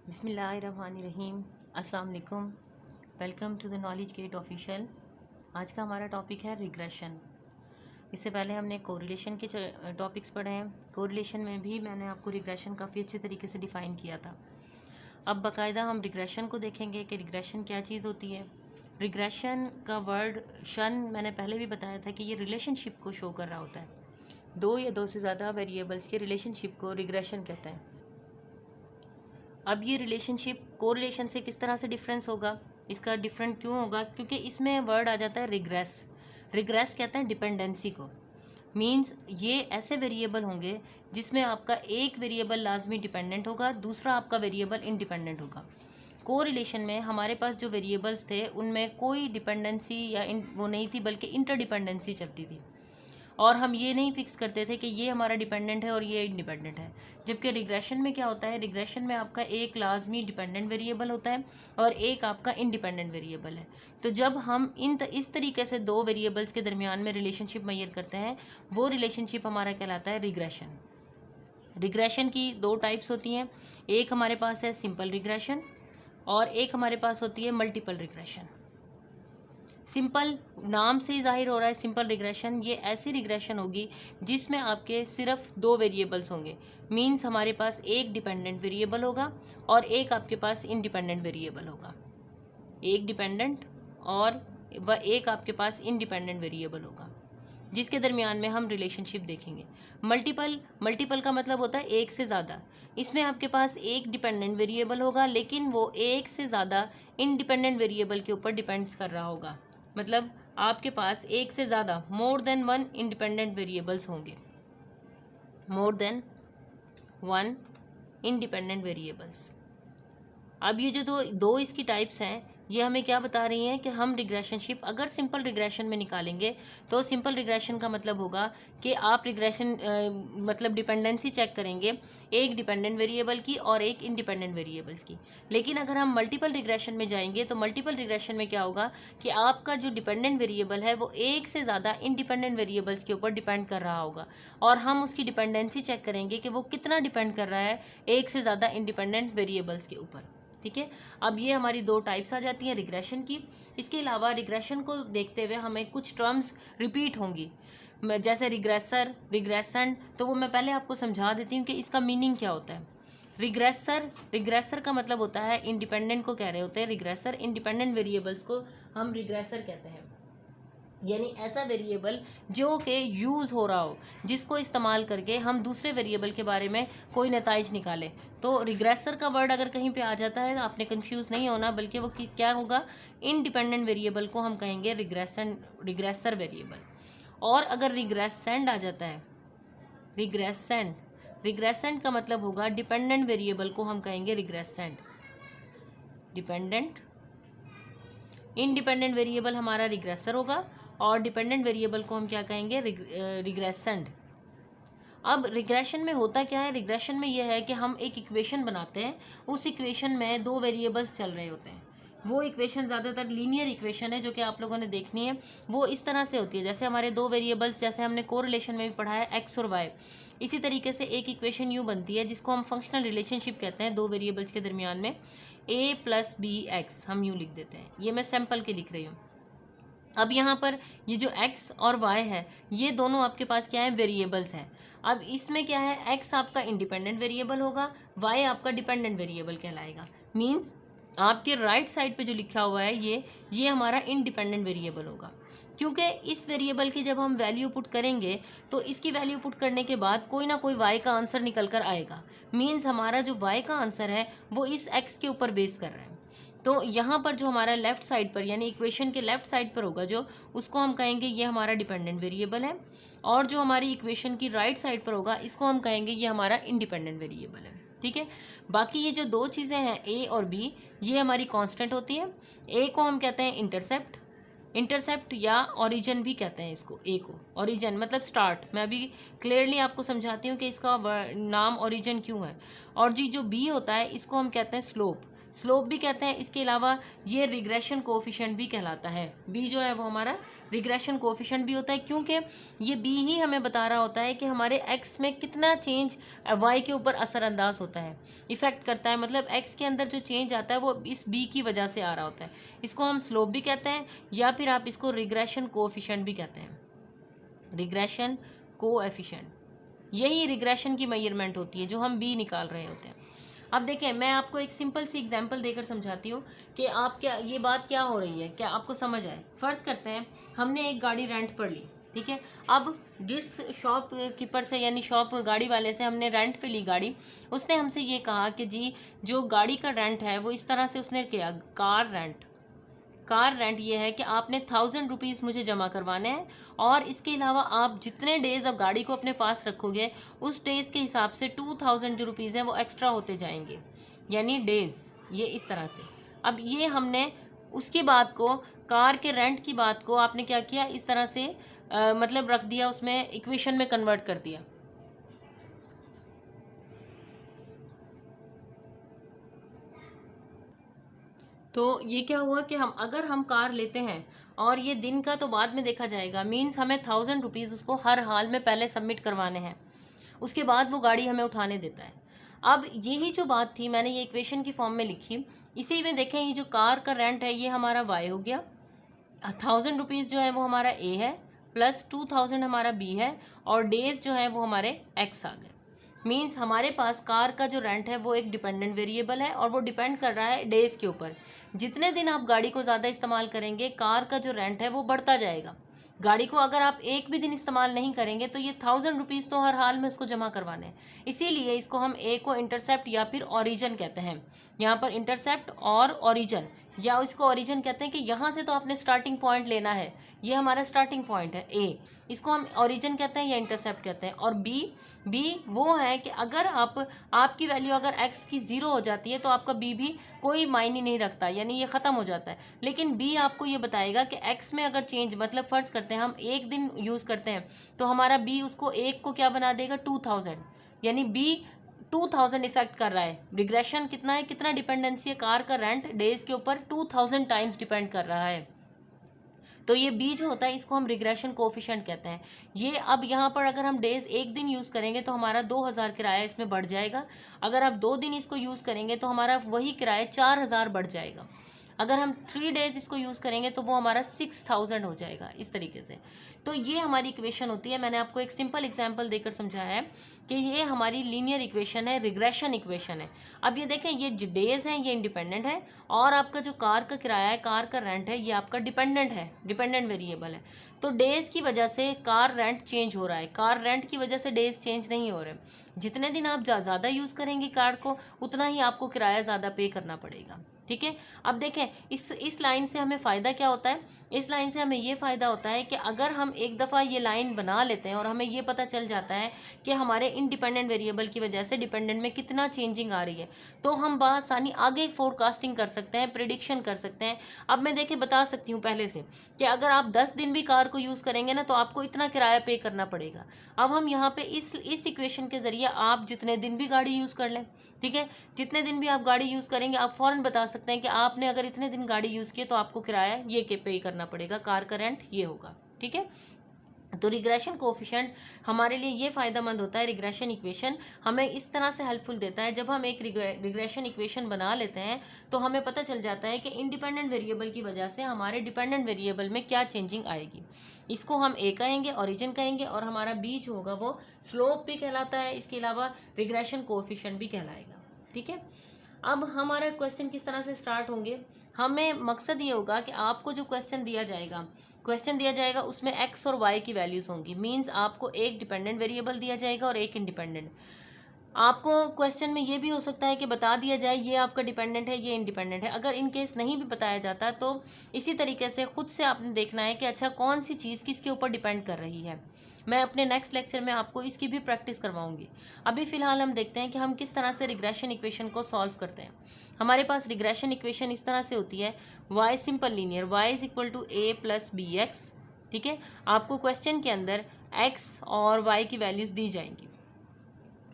बिस्मिल्लाहिर्रहमानिर्रहीम। अस्सलाम वालेकुम। Welcome to the knowledge gate official. आज का हमारा टॉपिक है रिग्रेशन। इससे पहले हमने कोरिलेशन के टॉपिक्स पढ़े हैं। कोरिलेशन में भी मैंने आपको रिग्रेशन काफ़ी अच्छे तरीके से डिफ़ाइन किया था। अब बाकायदा हम रिग्रेशन को देखेंगे कि रिग्रेशन क्या चीज़ होती है। रिग्रेशन का वर्ड शन मैंने पहले भी बताया था कि ये रिलेशनशिप को शो कर रहा होता है। दो या दो से ज़्यादा वेरिएबल्स के रिलेशनशिप को रिग्रेशन कहते हैं। अब ये रिलेशनशिप कोरिलेशन से किस तरह से डिफरेंस होगा, इसका डिफरेंट क्यों होगा? क्योंकि इसमें वर्ड आ जाता है रिग्रेस। रिग्रेस कहते हैं डिपेंडेंसी को। मींस ये ऐसे वेरिएबल होंगे जिसमें आपका एक वेरिएबल लाजमी डिपेंडेंट होगा, दूसरा आपका वेरिएबल इंडिपेंडेंट होगा। कोरिलेशन में हमारे पास जो वेरिएबल्स थे उनमें कोई डिपेंडेंसी या वो नहीं थी, बल्कि इंटरडिपेंडेंसी चलती थी। और हम ये नहीं फिक्स करते थे कि ये हमारा डिपेंडेंट है और ये इंडिपेंडेंट है। जबकि रिग्रेशन में क्या होता है, रिग्रेशन में आपका एक लाजमी डिपेंडेंट वेरिएबल होता है और एक आपका इंडिपेंडेंट वेरिएबल है। तो जब हम इस तरीके से दो वेरिएबल्स के दरमियान में रिलेशनशिप मेजर करते हैं, वो रिलेशनशिप हमारा कहलाता है रिग्रेशन। रिग्रेशन की दो टाइप्स होती हैं। एक हमारे पास है सिंपल रिग्रेशन और एक हमारे पास होती है मल्टीपल रिग्रेशन। सिंपल नाम से ही जाहिर हो रहा है, सिंपल रिग्रेशन ये ऐसी रिग्रेशन होगी जिसमें आपके सिर्फ दो वेरिएबल्स होंगे। मींस हमारे पास एक डिपेंडेंट वेरिएबल होगा और एक आपके पास इंडिपेंडेंट वेरिएबल होगा। एक डिपेंडेंट और एक आपके पास इंडिपेंडेंट वेरिएबल होगा, जिसके दरमियान में हम रिलेशनशिप देखेंगे। मल्टीपल का मतलब होता है एक से ज़्यादा। इसमें आपके पास एक डिपेंडेंट वेरिएबल होगा, लेकिन वो एक से ज़्यादा इंडिपेंडेंट वेरिएबल के ऊपर डिपेंड्स कर रहा होगा। मतलब आपके पास एक से ज़्यादा more than one independent variables होंगे, more than one independent variables. अब ये जो दो इसकी टाइप्स हैं, ये हमें क्या बता रही हैं कि हम रिग्रेशनशिप अगर सिंपल रिग्रेशन में निकालेंगे तो सिंपल रिग्रेशन का मतलब होगा कि आप रिग्रेशन मतलब डिपेंडेंसी चेक करेंगे एक डिपेंडेंट वेरिएबल की और एक इंडिपेंडेंट वेरिएबल्स की। लेकिन अगर हम मल्टीपल रिग्रेशन में जाएंगे तो मल्टीपल रिग्रेशन में क्या होगा कि आपका जो डिपेंडेंट वेरिएबल है वो एक से ज़्यादा इंडिपेंडेंट वेरिएबल्स के ऊपर डिपेंड कर रहा होगा, और हम उसकी डिपेंडेंसी चेक करेंगे कि वो कितना डिपेंड कर रहा है एक से ज़्यादा इंडिपेंडेंट वेरिएबल्स के ऊपर। ठीक है, अब ये हमारी दो टाइप्स आ जाती हैं रिग्रेशन की। इसके अलावा रिग्रेशन को देखते हुए हमें कुछ टर्म्स रिपीट होंगी, जैसे रिग्रेसर, रिग्रेसेंट। तो वो मैं पहले आपको समझा देती हूँ कि इसका मीनिंग क्या होता है। रिग्रेसर का मतलब होता है इंडिपेंडेंट को कह रहे होते हैं रिग्रेसर। इंडिपेंडेंट वेरिएबल्स को हम रिग्रेसर कहते हैं, यानी ऐसा वेरिएबल जो कि यूज़ हो रहा हो, जिसको इस्तेमाल करके हम दूसरे वेरिएबल के बारे में कोई नताइज निकालें। तो रिग्रेसर का वर्ड अगर कहीं पे आ जाता है तो आपने कंफ्यूज नहीं होना, बल्कि वो क्या होगा, इंडिपेंडेंट वेरिएबल को हम कहेंगे रिग्रेसर वेरिएबल। और अगर रिग्रेसेंट आ जाता है, रिग्रेसेंट का मतलब होगा डिपेंडेंट वेरिएबल को हम कहेंगे रिग्रेसेंट। इंडिपेंडेंट वेरिएबल हमारा रिग्रेसर होगा और डिपेंडेंट वेरिएबल को हम क्या कहेंगे, रिग्रेसेंट। अब रिग्रेशन में होता क्या है, रिग्रेशन में यह है कि हम एक इक्वेशन बनाते हैं, उस इक्वेशन में दो वेरिएबल्स चल रहे होते हैं। वो इक्वेशन ज़्यादातर लीनियर इक्वेशन है जो कि आप लोगों ने देखनी है। वो इस तरह से होती है जैसे हमारे दो वेरिएबल्स, जैसे हमने कोरिलेशन में भी पढ़ा है एक्स और वाई। इसी तरीके से एक इक्वेशन यूँ बनती है जिसको हम फंक्शनल रिलेशनशिप कहते हैं दो वेरिएबल्स के दरमियान में। a प्लस बी एक्स हम यूँ लिख देते हैं, ये मैं सैम्पल के लिख रही हूँ। अब यहाँ पर ये जो x और y है, ये दोनों आपके पास क्या है, वेरिएबल्स हैं। अब इसमें क्या है, x आपका इंडिपेंडेंट वेरिएबल होगा, y आपका डिपेंडेंट वेरिएबल कहलाएगा। मींस आपके राइट साइड पे जो लिखा हुआ है ये हमारा इंडिपेंडेंट वेरिएबल होगा, क्योंकि इस वेरिएबल की जब हम वैल्यू पुट करेंगे तो इसकी वैल्यू पुट करने के बाद कोई ना कोई y का आंसर निकल कर आएगा। मींस हमारा जो y का आंसर है वो इस x के ऊपर बेस कर रहा है। तो यहाँ पर जो हमारा लेफ्ट साइड पर, यानी इक्वेशन के लेफ्ट साइड पर होगा जो, उसको हम कहेंगे ये हमारा डिपेंडेंट वेरिएबल है, और जो हमारी इक्वेशन की राइट साइड पर होगा इसको हम कहेंगे ये हमारा इंडिपेंडेंट वेरिएबल है। ठीक है, बाकी ये जो दो चीज़ें हैं ए और बी, ये हमारी कांस्टेंट होती है। ए को हम कहते हैं इंटरसेप्ट या ओरिजिन भी कहते हैं इसको। ए को ओरिजिन मतलब स्टार्ट, मैं अभी क्लियरली आपको समझाती हूँ कि इसका नाम ओरिजिन क्यों है। और जी जो बी होता है इसको हम कहते हैं स्लोप भी कहते हैं। इसके अलावा ये रिग्रेशन कोफिशिएंट भी कहलाता है। बी जो है वो हमारा रिग्रेशन कोफिशिएंट भी होता है, क्योंकि ये बी ही हमें बता रहा होता है कि हमारे एक्स में कितना चेंज वाई के ऊपर असरअंदाज होता है, इफेक्ट करता है। मतलब एक्स के अंदर जो चेंज आता है वो इस बी की वजह से आ रहा होता है। इसको हम स्लोप भी कहते हैं, या फिर आप इसको रिग्रेशन कोफिशिएंट भी कहते हैं। रिग्रेशन कोएफिशिएंट, यही रिग्रेशन की मेजरमेंट होती है जो हम बी निकाल रहे होते हैं। अब देखें, मैं आपको एक सिंपल सी एग्जांपल देकर समझाती हूँ कि आप क्या, ये बात क्या हो रही है, क्या आपको समझ आए। फ़र्ज़ करते हैं हमने एक गाड़ी रेंट पर ली, ठीक है। अब जिस शॉप कीपर से यानी शॉप गाड़ी वाले से हमने रेंट पे ली गाड़ी, उसने हमसे ये कहा कि जी जो गाड़ी का रेंट है वो इस तरह से उसने किया, कार रेंट ये है कि आपने 1000 रुपीज़ मुझे जमा करवाने हैं, और इसके अलावा आप जितने डेज़ अब गाड़ी को अपने पास रखोगे उस डेज़ के हिसाब से 2000 जो रुपीज़ हैं वो एक्स्ट्रा होते जाएंगे, यानी डेज़, ये इस तरह से। अब ये हमने उसकी बात को, कार के रेंट की बात को आपने क्या किया, इस तरह से मतलब रख दिया, उसमें इक्वेशन में कन्वर्ट कर दिया। तो ये क्या हुआ कि अगर हम कार लेते हैं और ये दिन का तो बाद में देखा जाएगा, मीन्स हमें 1000 रुपीज़ उसको हर हाल में पहले सबमिट करवाने हैं, उसके बाद वो गाड़ी हमें उठाने देता है। अब यही जो बात थी मैंने ये इक्वेशन की फॉर्म में लिखी, इसी में देखें ये जो कार का रेंट है ये हमारा वाई हो गया, 1000 रुपीज़ जो है वो हमारा ए है, प्लस 2000 हमारा बी है, और डेज जो है वो हमारे एक्स आ गए। मीन्स हमारे पास कार का जो रेंट है वो एक डिपेंडेंट वेरिएबल है, और वो डिपेंड कर रहा है डेज़ के ऊपर। जितने दिन आप गाड़ी को ज़्यादा इस्तेमाल करेंगे कार का जो रेंट है वो बढ़ता जाएगा। गाड़ी को अगर आप एक भी दिन इस्तेमाल नहीं करेंगे तो ये 1000 रुपीज़ तो हर हाल में उसको जमा करवाने हैं। इसीलिए इसको हम ए को इंटरसेप्ट या फिर ओरिजिन कहते हैं। यहाँ पर इंटरसेप्ट और ओरिजिन, या इसको ओरिजिन कहते हैं कि यहाँ से तो आपने स्टार्टिंग पॉइंट लेना है, ये हमारा स्टार्टिंग पॉइंट है ए, इसको हम ओरिजिन कहते हैं या इंटरसेप्ट कहते हैं। और बी वो है कि अगर आपकी वैल्यू अगर एक्स की 0 हो जाती है तो आपका बी भी कोई मायने नहीं रखता, यानी ये ख़त्म हो जाता है। लेकिन बी आपको ये बताएगा कि एक्स में अगर चेंज, मतलब फ़र्ज़ करते हैं हम एक दिन यूज़ करते हैं तो हमारा बी उसको एक को क्या बना देगा, 2000, यानी बी 2000 इफेक्ट कर रहा है। रिग्रेशन कितना है, कितना डिपेंडेंसी है, कार का रेंट डेज के ऊपर 2000 टाइम्स डिपेंड कर रहा है। तो ये बी जो होता है इसको हम रिग्रेशन कोफिशिएंट कहते हैं। ये अब यहाँ पर अगर हम डेज एक दिन यूज़ करेंगे तो हमारा 2000 किराया इसमें बढ़ जाएगा। अगर आप 2 दिन इसको यूज़ करेंगे तो हमारा वही किराया 4000 बढ़ जाएगा। अगर हम 3 डेज इसको यूज़ करेंगे तो वो हमारा 6000 हो जाएगा, इस तरीके से। तो ये हमारी इक्वेशन होती है। मैंने आपको एक सिंपल एग्जांपल देकर समझाया है कि ये हमारी लीनियर इक्वेशन है, रिग्रेशन इक्वेशन है। अब ये देखें, ये जो डेज हैं ये इंडिपेंडेंट है, और आपका जो कार का किराया है, कार का रेंट है, ये आपका डिपेंडेंट है, डिपेंडेंट वेरिएबल है। तो डेज की वजह से कार रेंट चेंज हो रहा है, कार रेंट की वजह से डेज चेंज नहीं हो रहे। जितने दिन आप ज़्यादा यूज़ करेंगे कार को उतना ही आपको किराया ज़्यादा पे करना पड़ेगा, ठीक है। अब देखें इस लाइन से हमें फ़ायदा क्या होता है, इस लाइन से हमें ये फ़ायदा होता है कि अगर हम एक दफ़ा ये लाइन बना लेते हैं और हमें ये पता चल जाता है कि हमारे इंडिपेंडेंट वेरिएबल की वजह से डिपेंडेंट में कितना चेंजिंग आ रही है, तो हम बआसानी आगे फोरकास्टिंग कर सकते हैं, प्रिडिक्शन कर सकते हैं। अब मैं देखें बता सकती हूँ पहले से कि अगर आप 10 दिन भी कार को यूज़ करेंगे ना तो आपको इतना किराया पे करना पड़ेगा। अब हम यहाँ पे इस इक्वेशन के ज़रिए आप जितने दिन भी गाड़ी यूज़ कर लें, ठीक है, जितने दिन भी आप गाड़ी यूज़ करेंगे आप फ़ौरन बता सकते हैं कि आपने अगर इतने दिन गाड़ी यूज़ किए तो आपको किराया ये के पे करना पड़ेगा, कार का रेंट ये होगा, ठीक है। तो रिग्रेशन कोफिशिएंट हमारे लिए ये फ़ायदेमंद होता है। रिग्रेशन इक्वेशन हमें इस तरह से हेल्पफुल देता है, जब हम एक रिग्रेशन इक्वेशन बना लेते हैं तो हमें पता चल जाता है कि इंडिपेंडेंट वेरिएबल की वजह से हमारे डिपेंडेंट वेरिएबल में क्या चेंजिंग आएगी। इसको हम ए कहेंगे, ओरिजिन कहेंगे, और हमारा बी जो होगा वो स्लोप भी कहलाता है, इसके अलावा रिग्रेशन कोफिशिएंट भी कहलाएगा, ठीक है। अब हमारा क्वेश्चन किस तरह से स्टार्ट होंगे, हमें मकसद ये होगा कि आपको जो क्वेश्चन दिया जाएगा उसमें एक्स और वाई की वैल्यूज़ होंगी। मींस आपको एक डिपेंडेंट वेरिएबल दिया जाएगा और एक इंडिपेंडेंट। आपको क्वेश्चन में ये भी हो सकता है कि बता दिया जाए ये आपका डिपेंडेंट है, ये इंडिपेंडेंट है। अगर इन केस नहीं भी बताया जाता तो इसी तरीके से खुद से आपने देखना है कि अच्छा कौन सी चीज़ किसके ऊपर डिपेंड कर रही है। मैं अपने नेक्स्ट लेक्चर में आपको इसकी भी प्रैक्टिस करवाऊंगी। अभी फ़िलहाल हम देखते हैं कि हम किस तरह से रिग्रेशन इक्वेशन को सॉल्व करते हैं। हमारे पास रिग्रेशन इक्वेशन इस तरह से होती है, y simple linear, y is equal to a plus B X, ठीक है। आपको क्वेश्चन के अंदर x और y की वैल्यूज़ दी जाएंगी।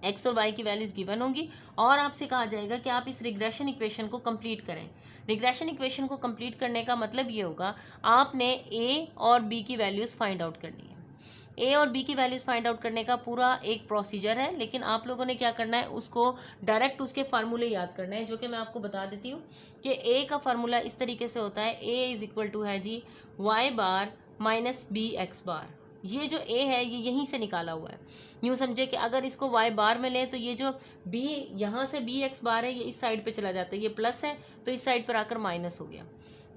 एक्स और वाई की वैल्यूज़ गिवन होंगी और आपसे कहा जाएगा कि आप इस रिग्रेशन इक्वेशन को कंप्लीट करें। रिग्रेशन इक्वेशन को कंप्लीट करने का मतलब ये होगा आपने ए और बी की वैल्यूज़ फाइंड आउट करनी है। ए और बी की वैल्यूज़ फाइंड आउट करने का पूरा एक प्रोसीजर है, लेकिन आप लोगों ने क्या करना है, उसको डायरेक्ट उसके फार्मूले याद करना है, जो कि मैं आपको बता देती हूँ कि ए का फार्मूला इस तरीके से होता है, ए इज इक्वल टू है जी वाई बार माइनस बी एक्स बार। ये जो ए है ये यहीं से निकाला हुआ है। यूँ समझे कि अगर इसको वाई बार में लें तो ये जो बी यहाँ से बी एक्स बार है ये इस साइड पे चला जाता है, ये प्लस है तो इस साइड पर आकर माइनस हो गया,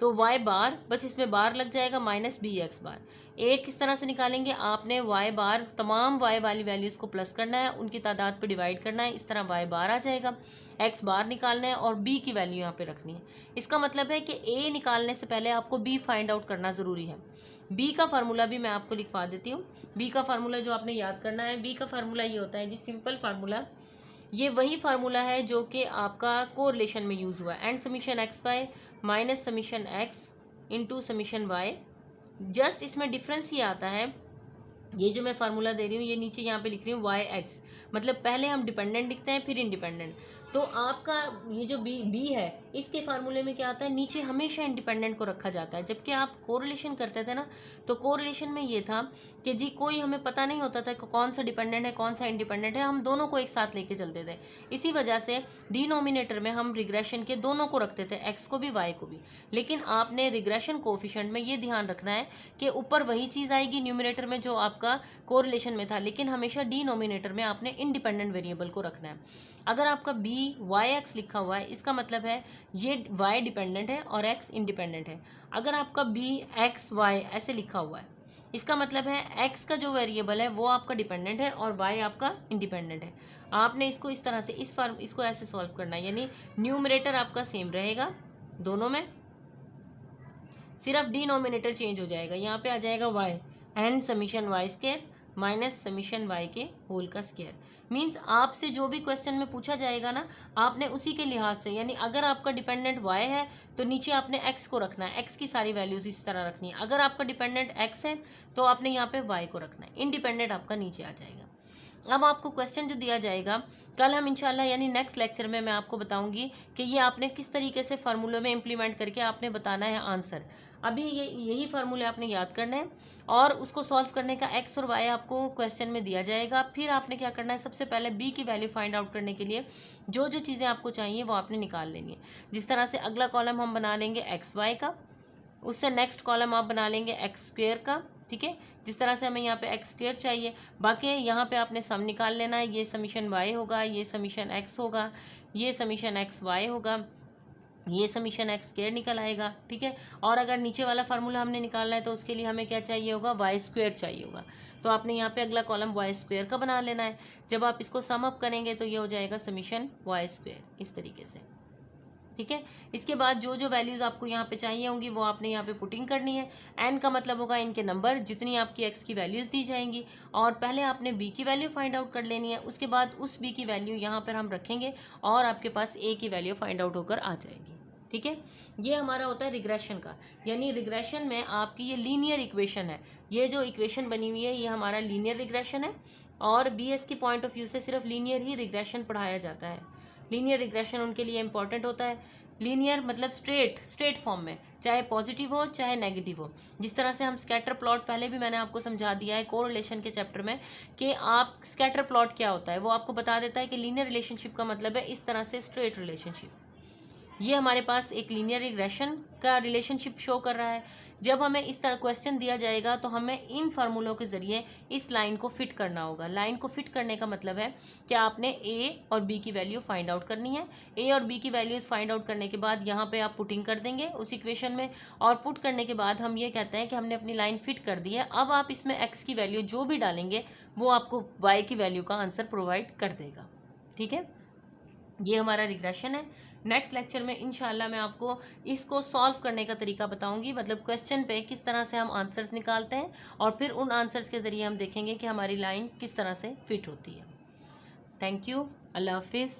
तो वाई बार बस इसमें बार लग जाएगा माइनस बी एक्स बार। ए किस तरह से निकालेंगे, आपने वाई बार तमाम वाई वाली वैल्यूज़ को प्लस करना है, उनकी तादाद पे डिवाइड करना है, इस तरह वाई बार आ जाएगा। एक्स बार निकालना है और बी की वैल्यू यहाँ पे रखनी है। इसका मतलब है कि ए निकालने से पहले आपको बी फाइंड आउट करना ज़रूरी है। बी का फार्मूला भी मैं आपको लिखवा देती हूँ। बी का फार्मूला जो आपने याद करना है, बी का फार्मूला ये होता है जी सिंपल फार्मूला, ये वही फार्मूला है जो कि आपका कोरिलेशन में यूज़ हुआ है, and summation X Y minus summation X into summation Y. Just इसमें डिफरेंस ये आता है, ये जो मैं फार्मूला दे रही हूँ ये नीचे यहाँ पे लिख रही हूँ वाई एक्स, मतलब पहले हम डिपेंडेंट लिखते हैं फिर इंडिपेंडेंट। तो आपका ये जो बी है इसके फार्मूले में क्या आता है, नीचे हमेशा इंडिपेंडेंट को रखा जाता है। जबकि आप कोरिलेशन करते थे ना, तो कोरिलेशन में ये था कि जी कोई हमें पता नहीं होता था कि कौन सा डिपेंडेंट है कौन सा इंडिपेंडेंट है, हम दोनों को एक साथ लेके चलते थे। इसी वजह से डिनोमिनेटर में हम रिग्रेशन के दोनों को रखते थे, एक्स को भी वाई को भी। लेकिन आपने रिग्रेशन कोफिशिएंट में ये ध्यान रखना है कि ऊपर वही चीज़ आएगी न्यूमिनेटर में जो आपका कोरिलेशन में था, लेकिन हमेशा डिनोमिनेटर में आपने इंडिपेंडेंट वेरिएबल को रखना है। अगर आपका बी वाई एक्स लिखा हुआ है इसका मतलब है ये वाई डिपेंडेंट है और एक्स इंडिपेंडेंट है। अगर आपका बी एक्स वाई ऐसे लिखा हुआ है इसका मतलब है एक्स का जो वेरिएबल है वो आपका डिपेंडेंट है और वाई आपका इंडिपेंडेंट है। आपने इसको इस तरह से इसको ऐसे सॉल्व करना है, यानी न्यूमरेटर आपका सेम रहेगा दोनों में, सिर्फ डिनोमिनेटर चेंज हो जाएगा। यहाँ पे आ जाएगा Y N summation Y square minus summation Y के होल का स्क्वायर। मीन्स आपसे जो भी क्वेश्चन में पूछा जाएगा ना, आपने उसी के लिहाज से, यानी अगर आपका डिपेंडेंट वाई है तो नीचे आपने एक्स को रखना है, एक्स की सारी वैल्यूज इस तरह रखनी है। अगर आपका डिपेंडेंट एक्स है तो आपने यहाँ पे वाई को रखना है, इंडिपेंडेंट आपका नीचे आ जाएगा। अब आपको क्वेश्चन जो दिया जाएगा कल हम इंशाल्लाह यानी नेक्स्ट लेक्चर में मैं आपको बताऊंगी कि ये आपने किस तरीके से फार्मूले में इम्प्लीमेंट करके आपने बताना है आंसर। अभी यही फार्मूले आपने याद करना है और उसको सॉल्व करने का एक्स और वाई आपको क्वेश्चन में दिया जाएगा। फिर आपने क्या करना है, सबसे पहले बी की वैल्यू फाइंड आउट करने के लिए जो जो चीज़ें आपको चाहिए वो आपने निकाल लेनी है। जिस तरह से अगला कॉलम हम बना लेंगे एक्स वाई का, उससे नेक्स्ट कॉलम आप बना लेंगे एक्स स्क्वेयर का, ठीक है। जिस तरह से हमें यहाँ पे एक्स स्क्वेयर चाहिए, बाकी यहाँ पे आपने सम निकाल लेना है। ये समीशन वाई होगा, ये समीशन एक्स होगा, ये समीशन एक्स वाई होगा, ये समीशन एक्स स्क्वेयर निकल आएगा, ठीक है। और अगर नीचे वाला फार्मूला हमने निकालना है तो उसके लिए हमें क्या चाहिए होगा, वाई स्क्वेयर चाहिए होगा। तो आपने यहाँ पे अगला कॉलम वाई स्क्वेयर का बना लेना है। जब आप इसको सम अप करेंगे तो ये हो जाएगा समीशन वाई स्क्वेयर, इस तरीके से, ठीक है। इसके बाद जो जो वैल्यूज़ आपको यहाँ पे चाहिए होंगी वो आपने यहाँ पे पुटिंग करनी है। एन का मतलब होगा इनके नंबर, जितनी आपकी एक्स की वैल्यूज़ दी जाएंगी, और पहले आपने बी की वैल्यू फाइंड आउट कर लेनी है। उसके बाद उस बी की वैल्यू यहाँ पर हम रखेंगे और आपके पास ए की वैल्यू फाइंड आउट होकर आ जाएगी, ठीक है। ये हमारा होता है रिग्रेशन का, यानी रिग्रेशन में आपकी ये लीनियर इक्वेशन है। ये जो इक्वेशन बनी हुई है ये हमारा लीनियर रिग्रेशन है और बीएस की पॉइंट ऑफ व्यू से सिर्फ लीनियर ही रिग्रेशन पढ़ाया जाता है। लीनियर रिग्रेशन उनके लिए इंपॉर्टेंट होता है। लीनियर मतलब स्ट्रेट फॉर्म में, चाहे पॉजिटिव हो चाहे नेगेटिव हो। जिस तरह से हम स्कैटर प्लॉट, पहले भी मैंने आपको समझा दिया है कोरिलेशन के चैप्टर में कि आप स्कैटर प्लॉट क्या होता है, वो आपको बता देता है कि लीनियर रिलेशनशिप का मतलब है इस तरह से स्ट्रेट रिलेशनशिप। ये हमारे पास एक लीनियर रिग्रेशन का रिलेशनशिप शो कर रहा है। जब हमें इस तरह क्वेश्चन दिया जाएगा तो हमें इन फार्मूलों के ज़रिए इस लाइन को फिट करना होगा। लाइन को फिट करने का मतलब है कि आपने ए और बी की वैल्यू फाइंड आउट करनी है। ए और बी की वैल्यूज़ फाइंड आउट करने के बाद यहाँ पे आप पुटिंग कर देंगे उस इक्वेशन में, और पुट करने के बाद हम ये कहते हैं कि हमने अपनी लाइन फिट कर दी है। अब आप इसमें एक्स की वैल्यू जो भी डालेंगे वो आपको वाई की वैल्यू का आंसर प्रोवाइड कर देगा, ठीक है। ये हमारा रिग्रेशन है। नेक्स्ट लेक्चर में इंशाल्लाह मैं आपको इसको सॉल्व करने का तरीका बताऊंगी, मतलब क्वेश्चन पे किस तरह से हम आंसर्स निकालते हैं और फिर उन आंसर्स के ज़रिए हम देखेंगे कि हमारी लाइन किस तरह से फिट होती है। थैंक यू, अल्लाह हाफिज़।